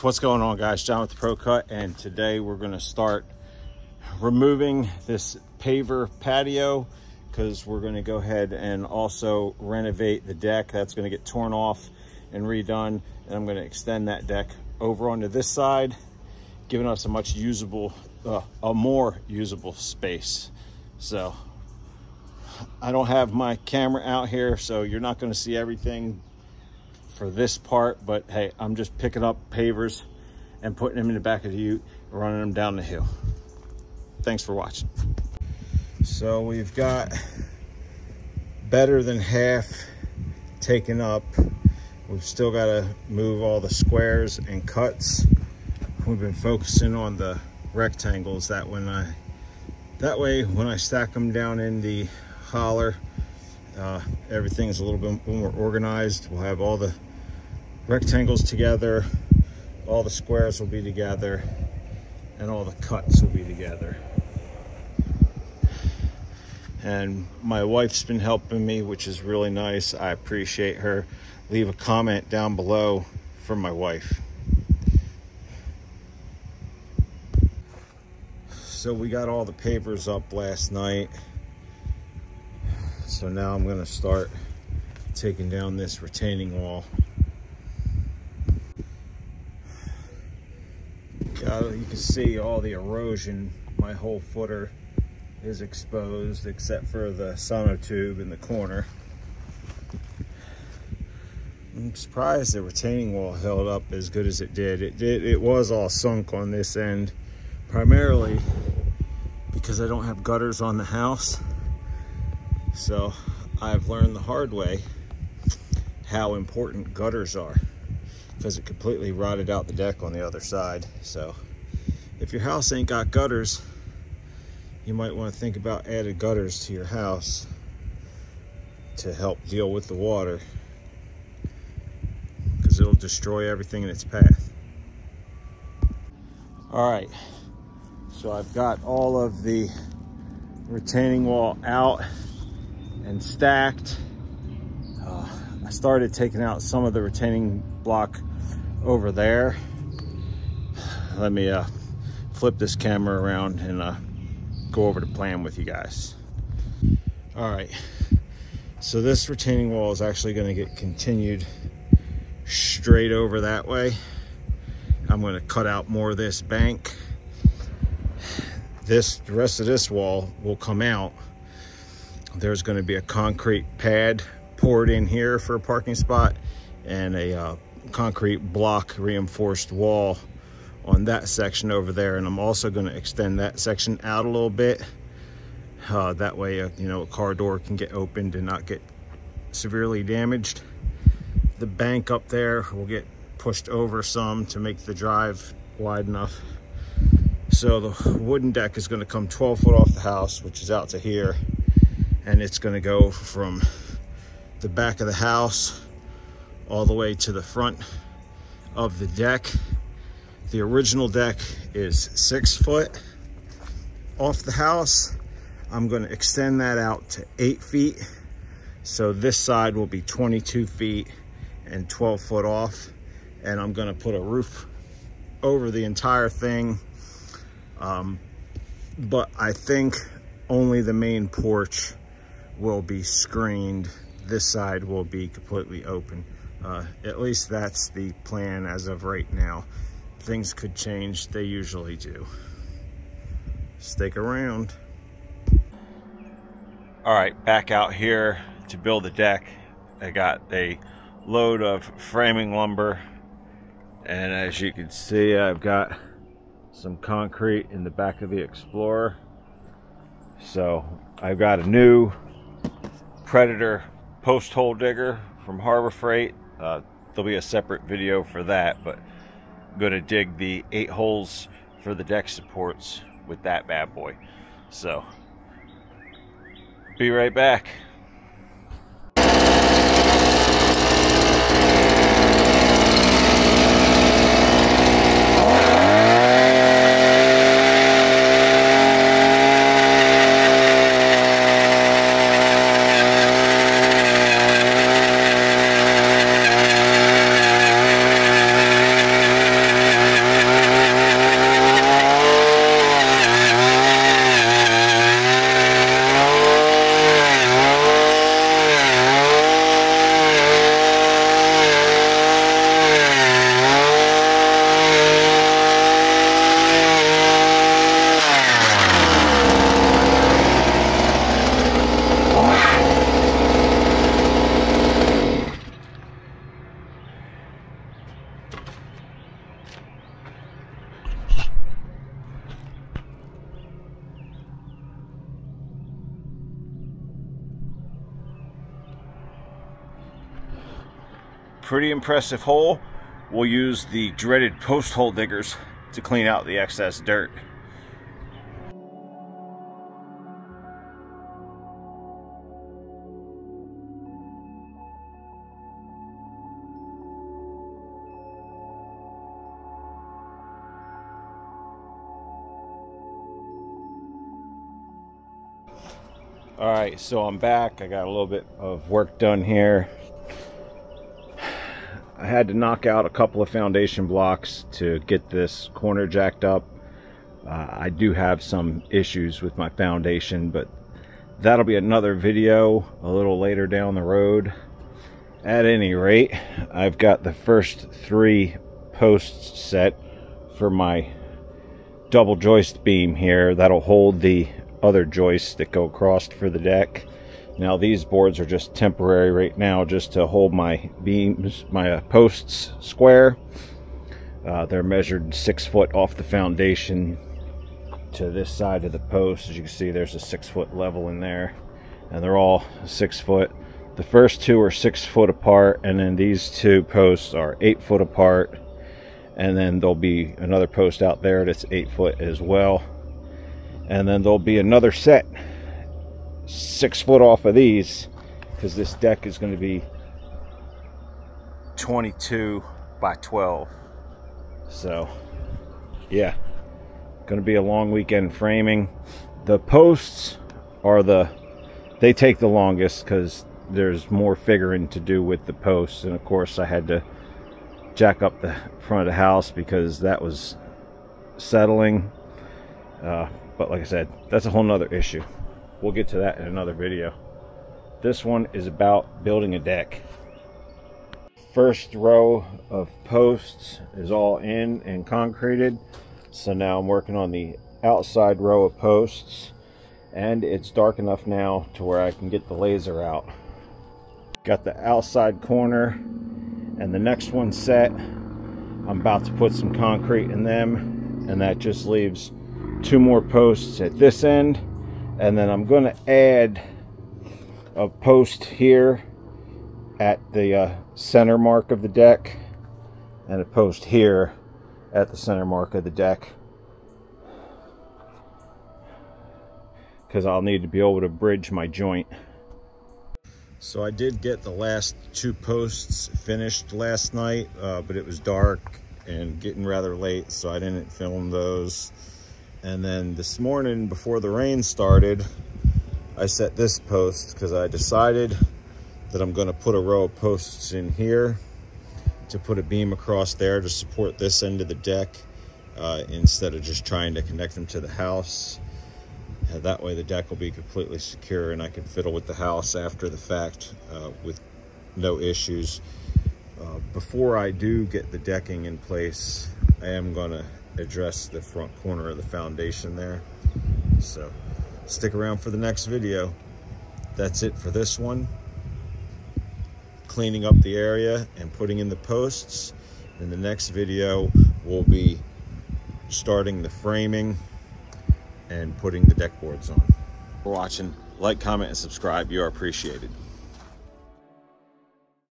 What's going on, guys? John with ProCut, and today we're going to start removing this paver patio because we're going to go ahead and also renovate the deck. That's going to get torn off and redone, and I'm going to extend that deck over onto this side, giving us a much usable, a more usable space. So I don't have my camera out here, so you're not going to see everything for this part, but hey, I'm just picking up pavers and putting them in the back of the ute, running them down the hill. Thanks for watching. So we've got better than half taken up. We've still got to move all the squares and cuts. We've been focusing on the rectangles that way when I stack them down in the holler, everything's a little bit more organized. We'll have all the rectangles together, all the squares will be together, and all the cuts will be together. And my wife's been helping me, which is really nice. I appreciate her. Leave a comment down below for my wife. So we got all the pavers up last night. So now I'm going to start taking down this retaining wall. You can see all the erosion. My whole footer is exposed except for the sonotube in the corner. I'm surprised the retaining wall held up as good as it did. It was all sunk on this end, primarily because I don't have gutters on the house. So I've learned the hard way how important gutters are, because it completely rotted out the deck on the other side. So if your house ain't got gutters, you might want to think about adding gutters to your house to help deal with the water, because it'll destroy everything in its path. All right, so I've got all of the retaining wall out and stacked. I started taking out some of the retaining block over there. Let me flip this camera around and go over the plan with you guys. All right, so this retaining wall is actually going to get continued straight over that way. I'm going to cut out more of this bank. The rest of this wall will come out. There's going to be a concrete pad poured in here for a parking spot, and a concrete block reinforced wall on that section over there. And I'm also going to extend that section out a little bit. That way, you know, a car door can get opened and not get severely damaged. The bank up there will get pushed over some to make the drive wide enough. So the wooden deck is going to come 12 foot off the house, which is out to here. And it's going to go from the back of the house all the way to the front of the deck. The original deck is 6 foot off the house. I'm going to extend that out to 8 feet. So this side will be 22 feet and 12 foot off. And I'm going to put a roof over the entire thing. But I think only the main porch will be screened. This side will be completely open. At least that's the plan as of right now. Things could change, they usually do. Stick around. All right, back out here to build the deck. I got a load of framing lumber, and as you can see, I've got some concrete in the back of the Explorer. So I've got a new Predator post hole digger from Harbor Freight. There'll be a separate video for that, but I'm gonna dig the 8 holes for the deck supports with that bad boy. So be right back. pretty impressive hole. We'll use the dreaded post hole diggers to clean out the excess dirt. All right, so I'm back. I got a little bit of work done here. I had to knock out a couple of foundation blocks to get this corner jacked up. I do have some issues with my foundation, but that'll be another video a little later down the road. At any rate, I've got the first 3 posts set for my double joist beam here that'll hold the other joists that go across for the deck. Now these boards are just temporary right now, just to hold my beams, my posts square. They're measured 6 foot off the foundation to this side of the post. As you can see, there's a 6 foot level in there, and they're all 6 foot. The first 2 are 6 foot apart, and then these 2 posts are 8 foot apart, and then there'll be another post out there that's 8 foot as well. And then there'll be another set 6 foot off of these, because this deck is going to be 22 by 12. So yeah, going to be a long weekend framing. The posts are they take the longest because there's more figuring to do with the posts, and of course I had to jack up the front of the house because that was settling. But like I said, that's a whole nother issue. We'll get to that in another video. This one is about building a deck. First row of posts is all in and concreted. So now I'm working on the outside row of posts, and it's dark enough now to where I can get the laser out. Got the outside corner and the next one set. I'm about to put some concrete in them, and that just leaves 2 more posts at this end, and then I'm going to add a post here at the center mark of the deck, and a post here at the center mark of the deck, because I'll need to be able to bridge my joint. So I did get the last 2 posts finished last night, but it was dark and getting rather late, so I didn't film those. And then this morning, before the rain started, I set this post because I decided that I'm going to put a row of posts in here to put a beam across there to support this end of the deck, instead of just trying to connect them to the house. That way the deck will be completely secure, and I can fiddle with the house after the fact with no issues. Before I do get the decking in place, I am going to address the front corner of the foundation there. So stick around for the next video. That's it for this one. Cleaning up the area and putting in the posts. In the next video, we'll be starting the framing and putting the deck boards on. For watching, like, comment, and subscribe. You are appreciated.